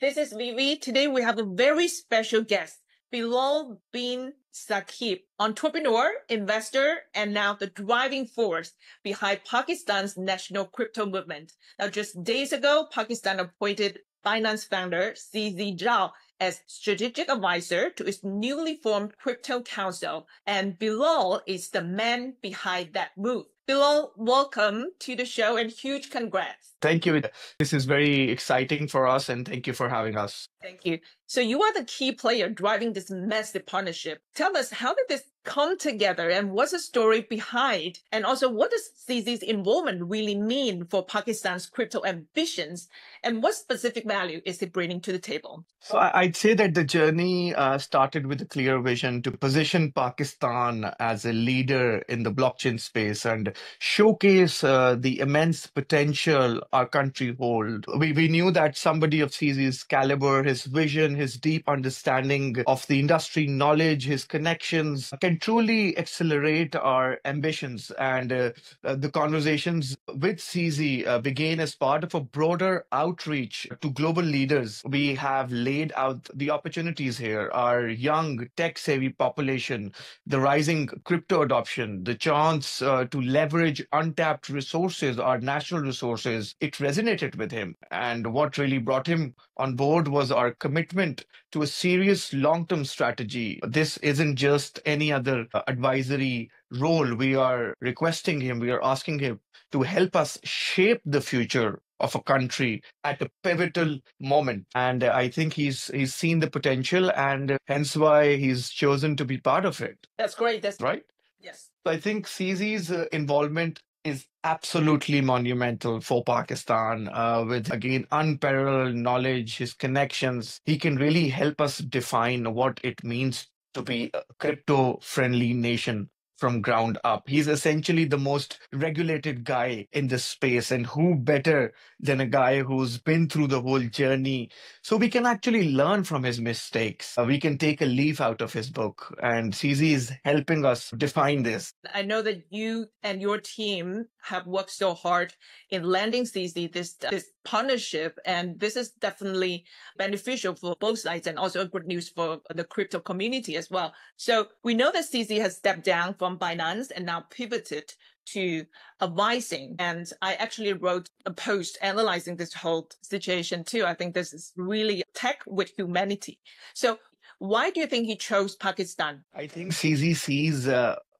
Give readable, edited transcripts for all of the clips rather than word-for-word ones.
This is Vivi. Today we have a very special guest, Bilal bin Saqib, entrepreneur, investor, and now the driving force behind Pakistan's national crypto movement. Now, just days ago, Pakistan appointed Binance founder CZ Zhao as strategic advisor to its newly formed crypto council, and Bilal is the man behind that move. Bilal, welcome to the show and huge congrats. Thank you. This is very exciting for us, and thank you for having us. Thank you. So you are the key player driving this massive partnership. Tell us, how did this come together and what's the story behind? And also, what does CZ's involvement really mean for Pakistan's crypto ambitions? And what specific value is it bringing to the table? So I'd say that the journey started with a clear vision to position Pakistan as a leader in the blockchain space and showcase the immense potential our country holds. We knew that somebody of CZ's caliber, his vision, his deep understanding of the industry knowledge, his connections can truly accelerate our ambitions. And the conversations with CZ began as part of a broader outreach to global leaders. We have laid out the opportunities here: our young tech-savvy population, the rising crypto adoption, the chance to leverage untapped resources, our national resources. It resonated with him. And what really brought him on board was our commitment to a serious long-term strategy. This isn't just any other advisory role. We are requesting him, we are asking him to help us shape the future of a country at a pivotal moment. And I think he's seen the potential, and hence why he's chosen to be part of it. That's great. That's right. Yes. So I think CZ's involvement is absolutely monumental for Pakistan. With, again, unparalleled knowledge, his connections, he can really help us define what it means to be a crypto-friendly nation from ground up. He's essentially the most regulated guy in this space, and who better than a guy who's been through the whole journey. So we can actually learn from his mistakes. We can take a leaf out of his book, and CZ is helping us define this. I know that you and your team have worked so hard in landing CZ, this partnership, and this is definitely beneficial for both sides and also good news for the crypto community as well. So we know that CZ has stepped down from Binance and now pivoted to advising. And I actually wrote a post analyzing this whole situation too. I think this is really tech with humanity. So why do you think he chose Pakistan? I think CZ sees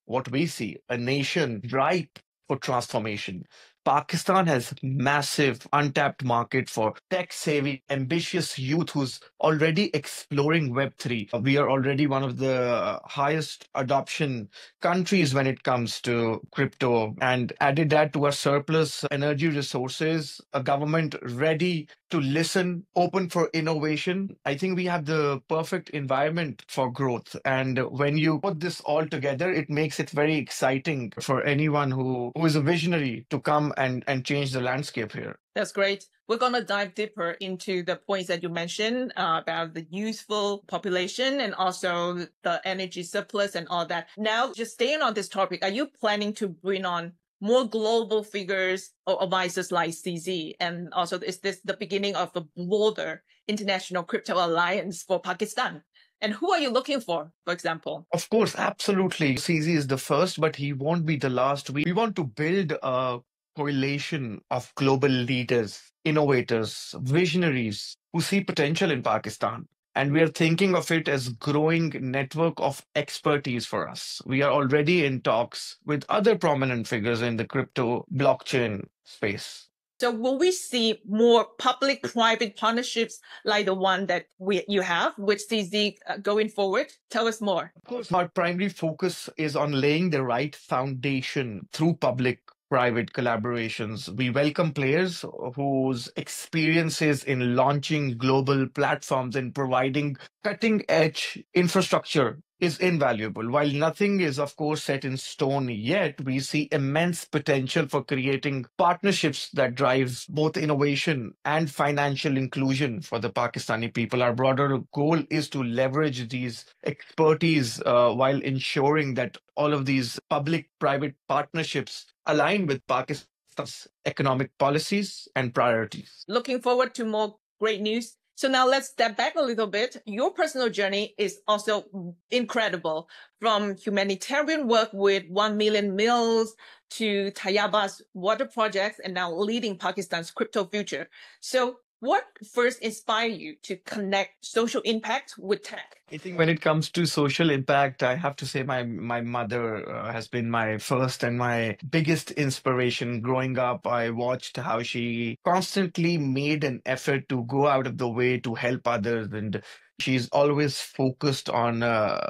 what we see, a nation ripe for transformation. Pakistan has massive untapped market for tech-savvy, ambitious youth who's already exploring Web3. We are already one of the highest adoption countries when it comes to crypto, and added that to our surplus energy resources, a government ready to listen, open for innovation. I think we have the perfect environment for growth. And when you put this all together, it makes it very exciting for anyone who is a visionary to come and change the landscape here. That's great. We're going to dive deeper into the points that you mentioned about the youthful population and also the energy surplus and all that. Now, just staying on this topic, are you planning to bring on more global figures or advisors like CZ? And also, is this the beginning of a broader international crypto alliance for Pakistan? And who are you looking for example? Of course, absolutely. CZ is the first, but he won't be the last. We want to build a coalition of global leaders, innovators, visionaries who see potential in Pakistan. And we are thinking of it as growing network of expertise for us. We are already in talks with other prominent figures in the crypto blockchain space. So will we see more public-private partnerships like the one that you have with CZ going forward? Tell us more. Of course, our primary focus is on laying the right foundation through public-private collaborations. We welcome players whose experiences in launching global platforms and providing cutting-edge infrastructure is invaluable. While nothing is, of course, set in stone yet, we see immense potential for creating partnerships that drive both innovation and financial inclusion for the Pakistani people. Our broader goal is to leverage these expertise while ensuring that all of these public-private partnerships align with Pakistan's economic policies and priorities. Looking forward to more great news. So now let's step back a little bit. Your personal journey is also incredible, from humanitarian work with 1 million meals to Tayyaba's water projects and now leading Pakistan's crypto future. So what first inspired you to connect social impact with tech? I think when it comes to social impact, I have to say my mother has been my first and my biggest inspiration. Growing up, I watched how she constantly made an effort to go out of the way to help others, and she's always focused on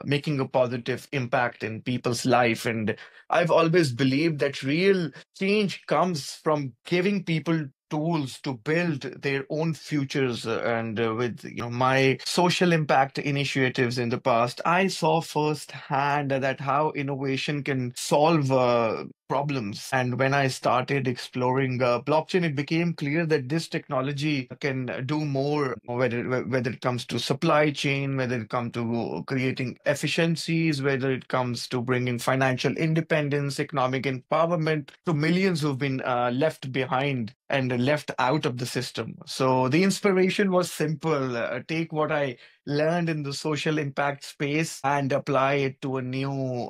making a positive impact in people's life. And I've always believed that real change comes from giving people tools to build their own futures. And with my social impact initiatives in the past, I saw firsthand that how innovation can solve problems. And when I started exploring blockchain, it became clear that this technology can do more, whether it comes to supply chain, whether it comes to creating efficiencies, whether it comes to bringing financial independence, economic empowerment to millions who've been left behind and left out of the system. So the inspiration was simple. Take what I learned in the social impact space and apply it to a new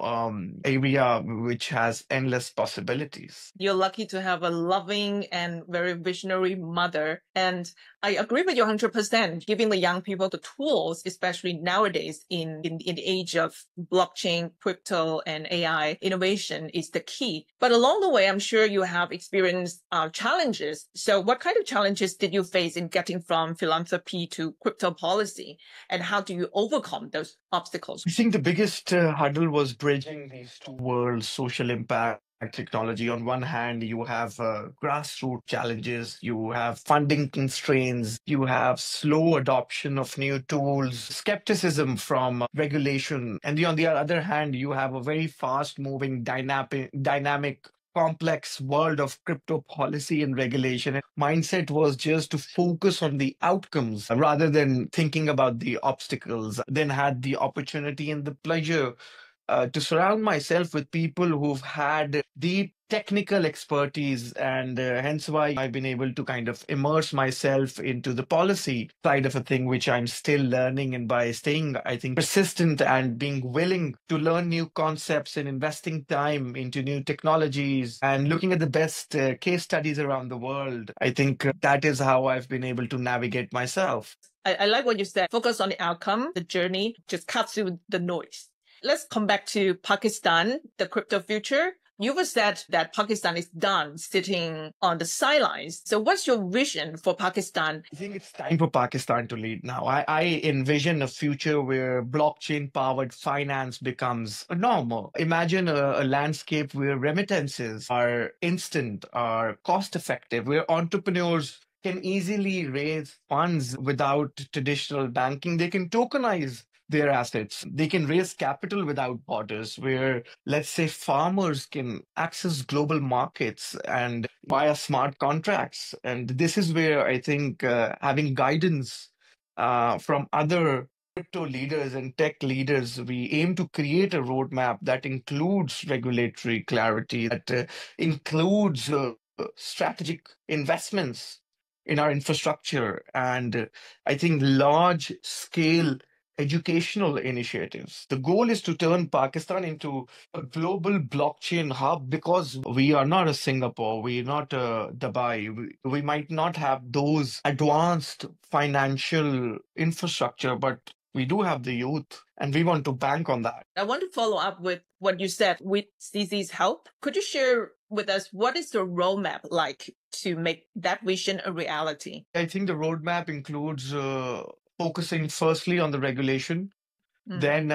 area which has endless possibilities. You're lucky to have a loving and very visionary mother. And I agree with you 100%. Giving the young people the tools, especially nowadays in the age of blockchain, crypto, and AI, innovation is the key. But along the way, I'm sure you have experienced challenges. So what kind of challenges did you face in getting from philanthropy to crypto policy? And how do you overcome those obstacles? I think the biggest hurdle was bridging these two worlds, social impact and technology. On one hand, you have grassroots challenges, you have funding constraints, you have slow adoption of new tools, skepticism from regulation. And on the other hand, you have a very fast-moving, dynamic complex world of crypto policy and regulation. And mindset was just to focus on the outcomes rather than thinking about the obstacles. Then had the opportunity and the pleasure to surround myself with people who've had deep technical expertise, and hence why I've been able to kind of immerse myself into the policy side of a thing, which I'm still learning. And by staying, I think, persistent and being willing to learn new concepts and investing time into new technologies and looking at the best case studies around the world, I think that is how I've been able to navigate myself. I like what you said. Focus on the outcome, the journey, just cut through the noise. Let's come back to Pakistan, the crypto future. You've said that Pakistan is done sitting on the sidelines. So what's your vision for Pakistan? I think it's time for Pakistan to lead now. I envision a future where blockchain-powered finance becomes normal. Imagine a landscape where remittances are instant, are cost-effective, where entrepreneurs can easily raise funds without traditional banking. They can tokenize their assets. They can raise capital without borders, where, let's say, farmers can access global markets and via smart contracts. And this is where I think having guidance from other crypto leaders and tech leaders, we aim to create a roadmap that includes regulatory clarity, that includes strategic investments in our infrastructure, and I think large scale educational initiatives. The goal is to turn Pakistan into a global blockchain hub, because we are not a Singapore, we're not a Dubai. We might not have those advanced financial infrastructure, but we do have the youth, and we want to bank on that. I want to follow up with what you said with CZ's help. Could you share with us what is the roadmap like to make that vision a reality? I think the roadmap includes focusing firstly on the regulation, then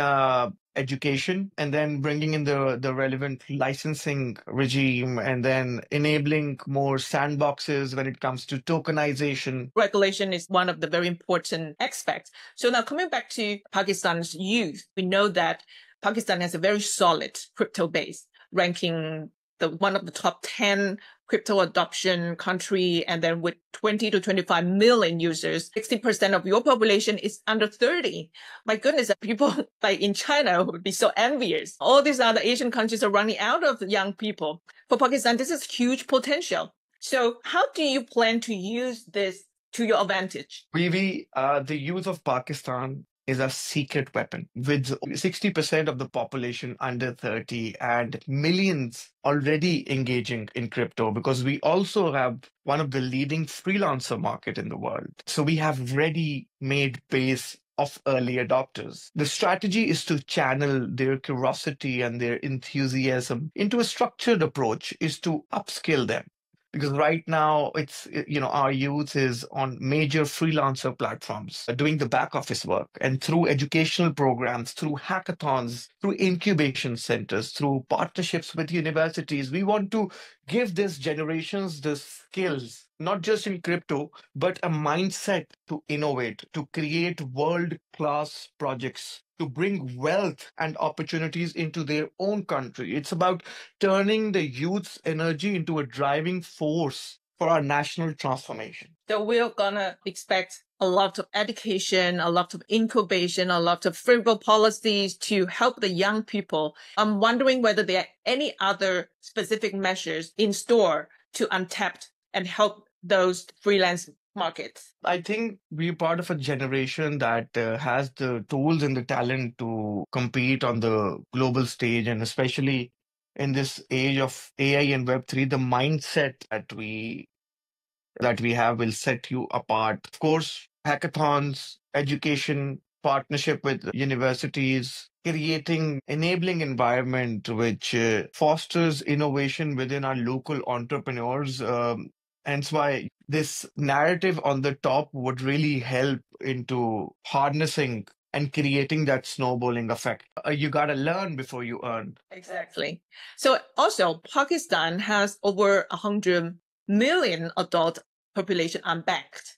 education, and then bringing in the relevant licensing regime, and then enabling more sandboxes when it comes to tokenization. Regulation is one of the very important aspects. So now coming back to Pakistan's youth, we know that Pakistan has a very solid crypto base, ranking one of the top 10 crypto adoption country, and then with 20 to 25 million users, 60% of your population is under 30. My goodness, people like in China would be so envious. All these other Asian countries are running out of young people. For Pakistan, this is huge potential. So how do you plan to use this to your advantage? The youth of Pakistan is a secret weapon with 60% of the population under 30 and millions already engaging in crypto, because we also have one of the leading freelancer market in the world. So we have ready-made base of early adopters. The strategy is to channel their curiosity and their enthusiasm into a structured approach, is to upskill them. Because right now, our youth is on major freelancer platforms doing the back office work, and through educational programs, through hackathons, through incubation centers, through partnerships with universities, we want to give these generations the skills, not just in crypto, but a mindset to innovate, to create world-class projects, to bring wealth and opportunities into their own country. It's about turning the youth's energy into a driving force for our national transformation. So we're gonna expect a lot of education, a lot of incubation, a lot of favorable policies to help the young people. I'm wondering whether there are any other specific measures in store to untap and help those freelance markets. I think we're part of a generation that has the tools and the talent to compete on the global stage, and especially in this age of AI and Web3, the mindset that we have will set you apart. Of course, hackathons, education, partnership with universities, creating enabling environment which fosters innovation within our local entrepreneurs. Hence why this narrative on the top would really help into harnessing and creating that snowballing effect. You got to learn before you earn. Exactly. So also, Pakistan has over 100 million adult population unbanked,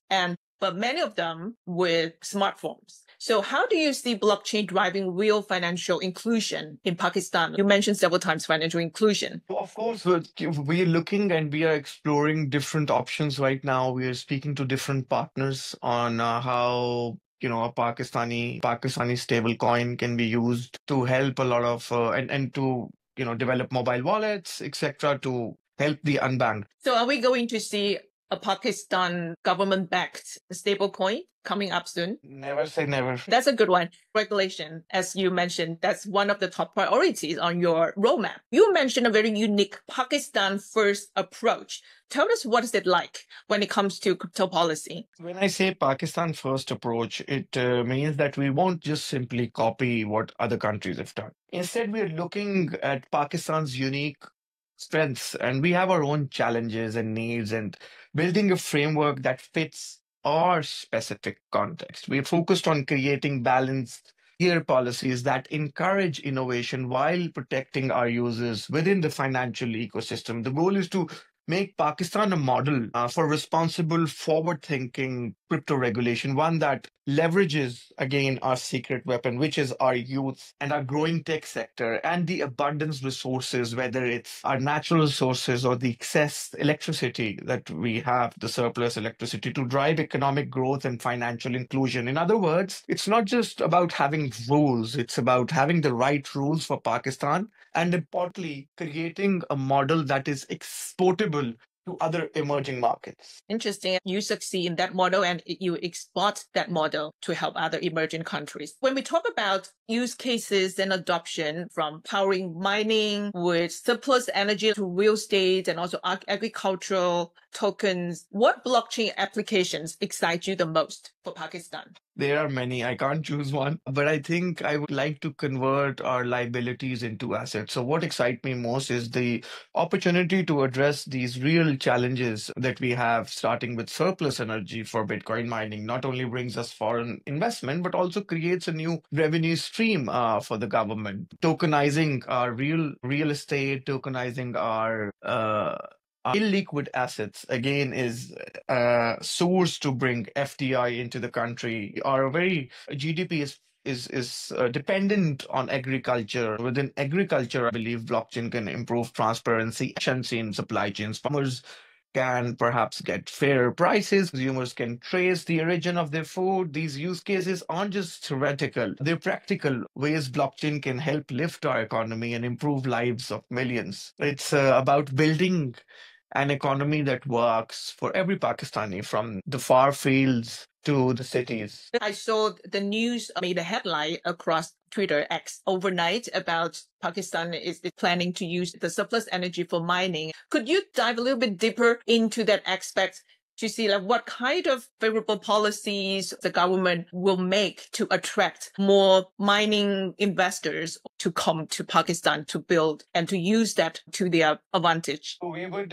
but many of them with smartphones. So how do you see blockchain driving real financial inclusion in Pakistan? You mentioned several times financial inclusion. Well, of course, we're looking and we are exploring different options right now. We are speaking to different partners on how a Pakistani stable coin can be used to help a lot of and to develop mobile wallets, etc., to help the unbanked. So are we going to see a Pakistan government-backed stablecoin coming up soon? Never say never. That's a good one. Regulation, as you mentioned, that's one of the top priorities on your roadmap. You mentioned a very unique Pakistan-first approach. Tell us, what is it like when it comes to crypto policy? When I say Pakistan first approach, it means that we won't just simply copy what other countries have done. Instead, we're looking at Pakistan's unique strengths, and we have our own challenges and needs, and building a framework that fits our specific context. We're focused on creating balanced, clear policies that encourage innovation while protecting our users within the financial ecosystem. The goal is to make Pakistan a model for responsible, forward-thinking crypto regulation, one that leverages, again, our secret weapon, which is our youth and our growing tech sector and the abundance resources, whether it's our natural resources or the excess electricity that we have, the surplus electricity, to drive economic growth and financial inclusion. In other words, it's not just about having rules, it's about having the right rules for Pakistan, and importantly, creating a model that is exportable to other emerging markets. Interesting. You succeed in that model and you export that model to help other emerging countries. When we talk about use cases and adoption, from powering mining with surplus energy to real estate and also agricultural tokens, what blockchain applications excite you the most for Pakistan? There are many. I can't choose one, but I think I would like to convert our liabilities into assets. So what excites me most is the opportunity to address these real challenges that we have, starting with surplus energy for Bitcoin mining. Not only brings us foreign investment, but also creates a new revenue stream for the government. Tokenizing our real estate, tokenizing our illiquid assets, again, is a source to bring FDI into the country. Our very GDP is dependent on agriculture. Within agriculture, I believe blockchain can improve transparency, efficiency in supply chains. Farmers can perhaps get fair prices. Consumers can trace the origin of their food. These use cases aren't just theoretical. They're practical ways blockchain can help lift our economy and improve lives of millions. It's about building an economy that works for every Pakistani, from the far fields to the cities. I saw the news made a headline across Twitter X overnight about Pakistan is planning to use the surplus energy for mining. Could you dive a little bit deeper into that aspect to see like what kind of favorable policies the government will make to attract more mining investors to come to Pakistan to build and to use that to their advantage? We would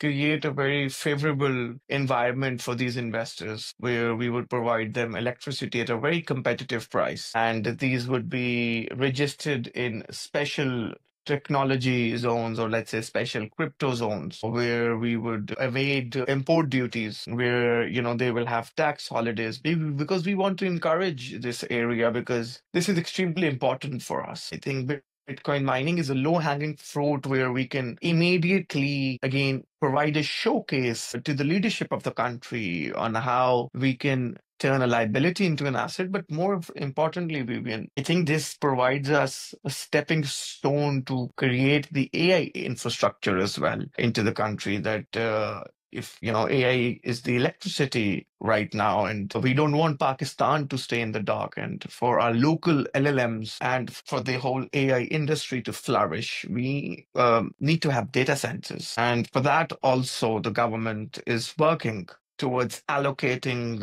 create a very favorable environment for these investors where we would provide them electricity at a very competitive price. And these would be registered in special technology zones, or let's say special crypto zones, where we would evade import duties, where they will have tax holidays, because we want to encourage this area, because this is extremely important for us. I think Bitcoin mining is a low-hanging fruit where we can immediately, again, provide a showcase to the leadership of the country on how we can turn a liability into an asset, but more importantly, Vivian, I think this provides us a stepping stone to create the AI infrastructure as well into the country. That if AI is the electricity right now, and we don't want Pakistan to stay in the dark, and for our local LLMs and for the whole AI industry to flourish, we need to have data centers, and for that also the government is working towards allocating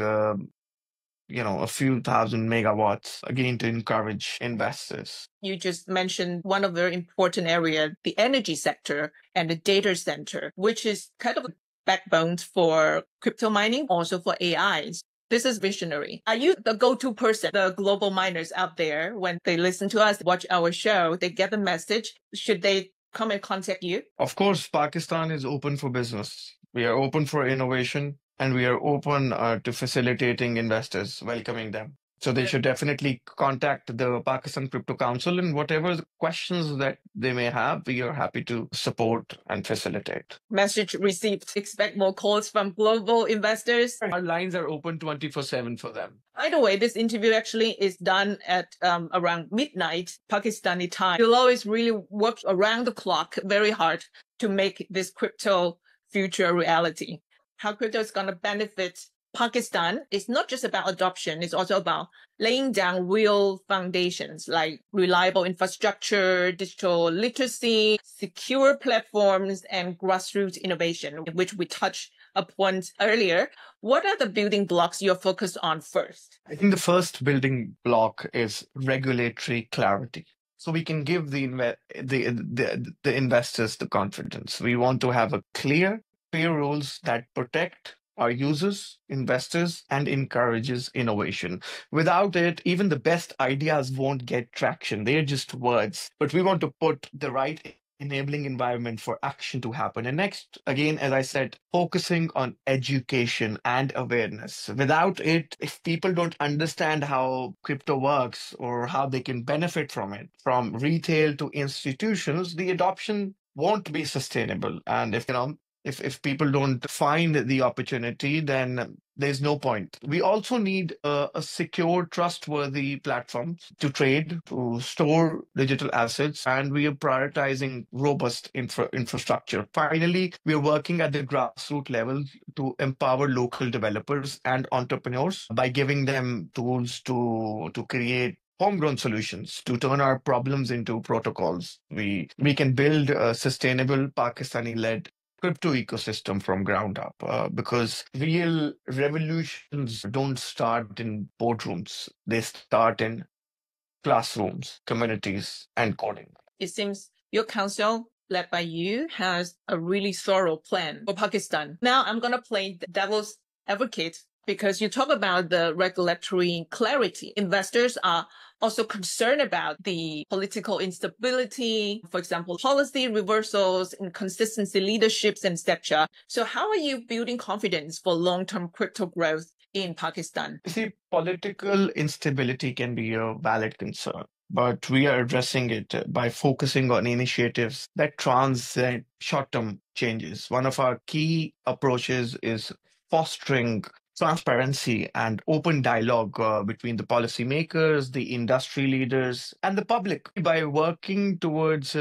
a few thousand megawatts, again, to encourage investors. You just mentioned one of the very important area, the energy sector and the data center, which is kind of a backbone for crypto mining, also for AIs. This is visionary. Are you the go-to person, the global miners out there, when they listen to us, watch our show, they get the message? Should they come and contact you? Of course, Pakistan is open for business. We are open for innovation, and we are open to facilitating investors, welcoming them. So they should definitely contact the Pakistan Crypto Council, and whatever the questions that they may have, we are happy to support and facilitate. Message received. Expect more calls from global investors. Our lines are open 24/7 for them. By the way, this interview actually is done at around midnight Pakistani time. Bilal is really worked around the clock very hard to make this crypto future a reality. How crypto is going to benefit Pakistan is not just about adoption, it's also about laying down real foundations like reliable infrastructure, digital literacy, secure platforms, and grassroots innovation, which we touched upon earlier. What are the building blocks you're focused on first? I think the first building block is regulatory clarity. So we can give the investors the confidence. We want to have a clear rules that protect our users, investors, and encourages innovation. Without it, even the best ideas won't get traction. They're just words. But we want to put the right enabling environment for action to happen. And next, again, as I said, focusing on education and awareness. Without it, if people don't understand how crypto works or how they can benefit from it, from retail to institutions, the adoption won't be sustainable. And if people don't find the opportunity, then there's no point. We also need a secure, trustworthy platform to trade, to store digital assets, and we are prioritizing robust infrastructure. Finally, we are working at the grassroots level to empower local developers and entrepreneurs by giving them tools to create homegrown solutions, to turn our problems into protocols. We can build a sustainable Pakistani-led crypto ecosystem from ground up, because real revolutions don't start in boardrooms. They start in classrooms, communities, and coding. It seems your council, led by you, has a really thorough plan for Pakistan. Now I'm going to play the devil's advocate, because you talk about the regulatory clarity. Investors are also concerned about the political instability, for example, policy reversals, inconsistency leaderships, etc. So how are you building confidence for long-term crypto growth in Pakistan? See, political instability can be a valid concern, but we are addressing it by focusing on initiatives that transcend short-term changes. One of our key approaches is fostering transparency and open dialogue between the policymakers, the industry leaders, and the public by working towards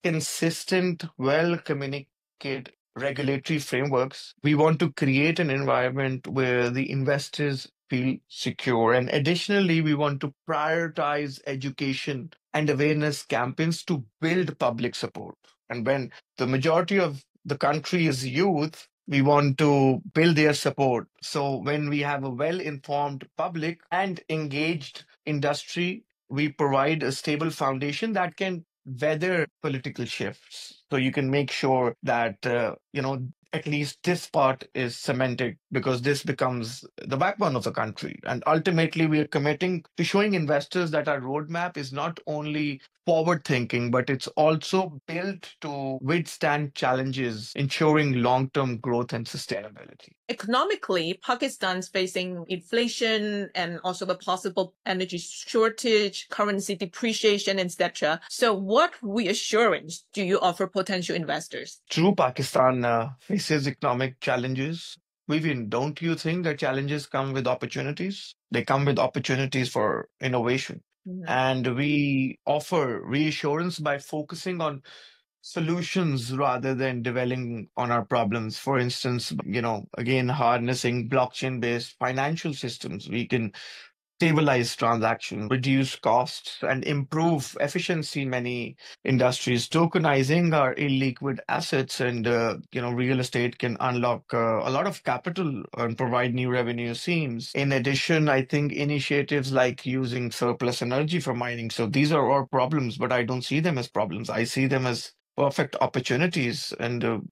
consistent, well-communicated regulatory frameworks. We want to create an environment where the investors feel secure. And additionally, we want to prioritize education and awareness campaigns to build public support. And when the majority of the country is youth, we want to build their support. So when we have a well-informed public and engaged industry, we provide a stable foundation that can weather political shifts. So you can make sure that, at least this part is cemented because this becomes the backbone of the country. And ultimately, we are committing to showing investors that our roadmap is not only forward thinking, but it's also built to withstand challenges, ensuring long term growth and sustainability. Economically, Pakistan's facing inflation and also the possible energy shortage, currency depreciation, etc. So what reassurance do you offer potential investors? True, Pakistan faces economic challenges. Vivian, don't you think that challenges come with opportunities? They come with opportunities for innovation. And we offer reassurance by focusing on solutions rather than dwelling on our problems. For instance, again, harnessing blockchain-based financial systems, we can stabilize transactions, reduce costs, and improve efficiency in many industries. Tokenizing our illiquid assets and real estate can unlock a lot of capital and provide new revenue streams. In addition, I think initiatives like using surplus energy for mining. So these are all problems, but I don't see them as problems. I see them as perfect opportunities. And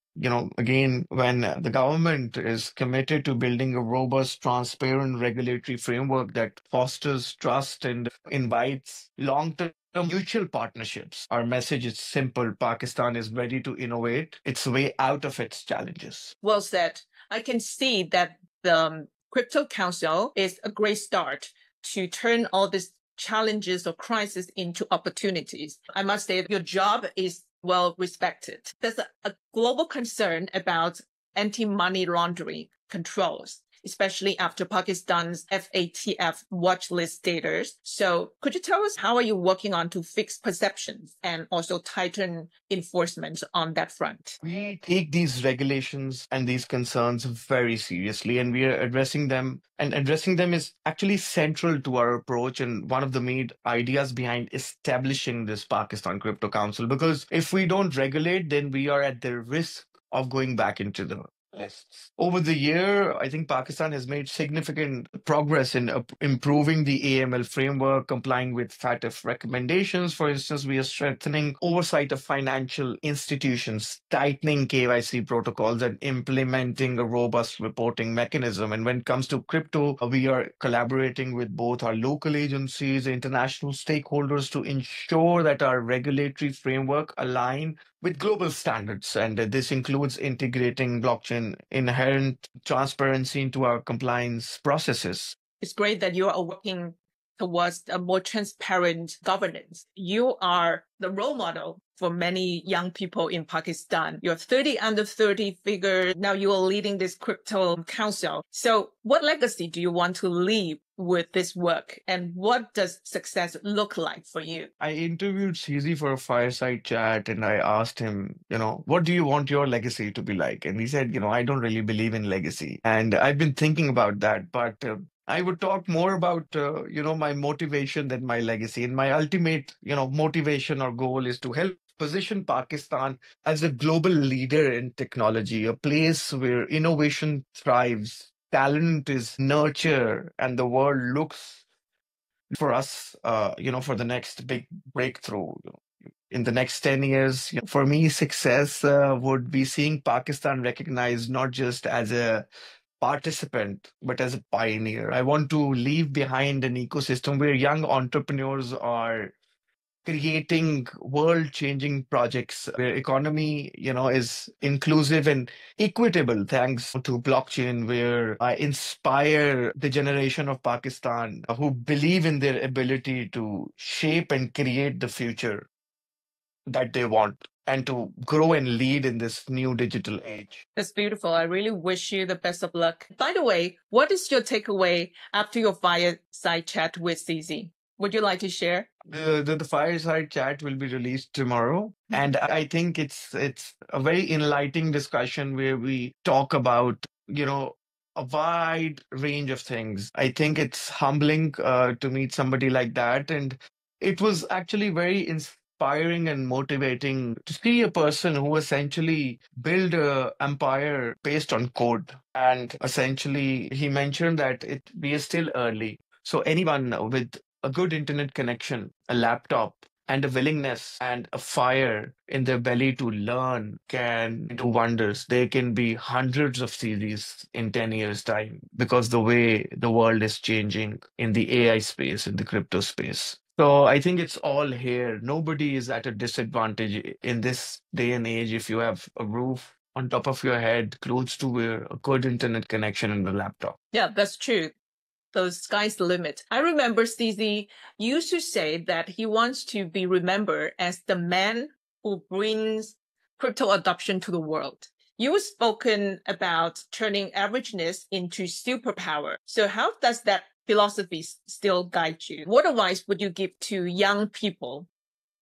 again, when the government is committed to building a robust, transparent regulatory framework that fosters trust and invites long-term mutual partnerships, our message is simple. Pakistan is ready to innovate its way out of its challenges. Well said. I can see that the Crypto Council is a great start to turn all these challenges or crises into opportunities. I must say your job is well respected. There's a global concern about anti-money laundering controls, especially after Pakistan's FATF watch list status. So could you tell us how are you working on to fix perceptions and also tighten enforcement on that front? We take these regulations and these concerns very seriously, and we are addressing them. And addressing them is actually central to our approach and one of the main ideas behind establishing this Pakistan Crypto Council. Because if we don't regulate, then we are at the risk of going back into the lists. Over the year, I think Pakistan has made significant progress in improving the AML framework, complying with FATF recommendations. For instance, we are strengthening oversight of financial institutions, tightening KYC protocols, and implementing a robust reporting mechanism. And when it comes to crypto, we are collaborating with both our local agencies, international stakeholders to ensure that our regulatory framework align with global standards. And this includes integrating blockchain inherent transparency into our compliance processes. It's great that you are working towards a more transparent governance. You are the role model for many young people in Pakistan. You're 30 under 30 figure. Now you are leading this crypto council. So what legacy do you want to leave with this work? And what does success look like for you? I interviewed CZ for a fireside chat and I asked him, what do you want your legacy to be like? And he said, I don't really believe in legacy. And I've been thinking about that, but I would talk more about, my motivation than my legacy. And my ultimate, motivation or goal is to help position Pakistan as a global leader in technology, a place where innovation thrives, talent is nurtured, and the world looks for us, for the next big breakthrough. In the next 10 years, for me, success would be seeing Pakistan recognized not just as a participant, but as a pioneer. I want to leave behind an ecosystem where young entrepreneurs are creating world-changing projects where economy, is inclusive and equitable thanks to blockchain, where I inspire the generation of Pakistan who believe in their ability to shape and create the future that they want and to grow and lead in this new digital age. That's beautiful. I really wish you the best of luck. By the way, what is your takeaway after your fireside chat with CZ? would you like to share? The fireside chat will be released tomorrow. And I think it's a very enlightening discussion where we talk about, a wide range of things. I think it's humbling to meet somebody like that. And it was actually very inspiring and motivating to see a person who essentially built an empire based on code. And essentially, he mentioned that we are still early. So anyone with a good internet connection, a laptop, and a willingness and a fire in their belly to learn can do wonders. They can be hundreds of series in 10 years' time because the way the world is changing in the AI space, in the crypto space. So I think it's all here. Nobody is at a disadvantage in this day and age if you have a roof on top of your head, clothes to wear, a good internet connection, and a laptop. Yeah, that's true. The sky's the limit. I remember CZ used to say that he wants to be remembered as the man who brings crypto adoption to the world. You've spoken about turning averageness into superpower. So how does that philosophy still guide you? What advice would you give to young people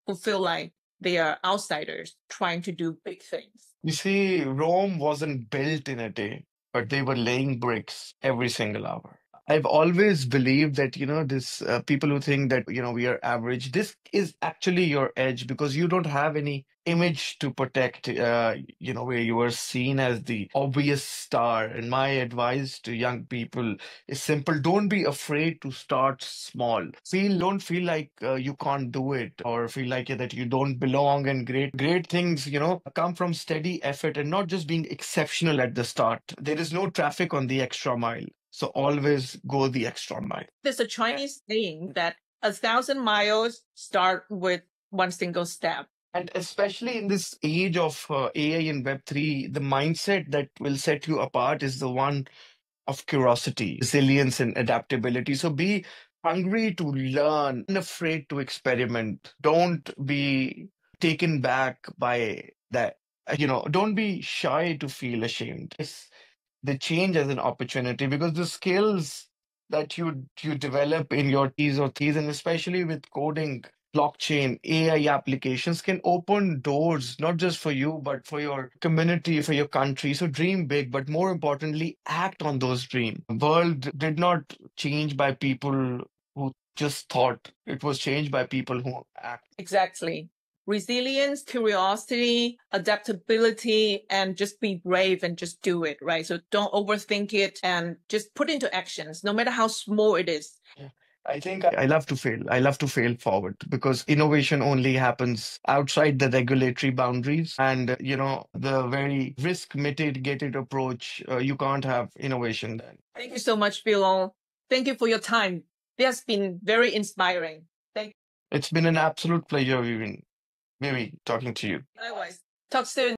who feel like they are outsiders trying to do big things? You see, Rome wasn't built in a day, but they were laying bricks every single hour. I've always believed that, this people who think that, we are average, this is actually your edge because you don't have any image to protect, where you are seen as the obvious star. And my advice to young people is simple. Don't be afraid to start small. Don't feel like you can't do it or feel like that you don't belong. And great things, come from steady effort and not just being exceptional at the start. There is no traffic on the extra mile. So always go the extra mile. There's a Chinese saying that 1,000 miles start with one single step. And especially in this age of AI and Web3, the mindset that will set you apart is the one of curiosity, resilience, and adaptability. So be hungry to learn, unafraid to experiment. Don't be taken back by that. Don't be shy to feel ashamed. It's the change as an opportunity because the skills that you develop in your T's or T's, and especially with coding, blockchain, AI applications can open doors, not just for you, but for your community, for your country. So dream big, but more importantly, act on those dreams. The world did not change by people who just thought. It was changed by people who act. Exactly. Resilience, curiosity, adaptability, and just be brave and just do it, right? So don't overthink it and just put into actions, no matter how small it is. Yeah. I think I love to fail. I love to fail forward because innovation only happens outside the regulatory boundaries. And, the very risk mitigated approach, you can't have innovation then. Thank you so much, Bilal. Thank you for your time. It has been very inspiring. Thank you. It's been an absolute pleasure, Vivian. Maybe talking to you. Likewise. Talk soon.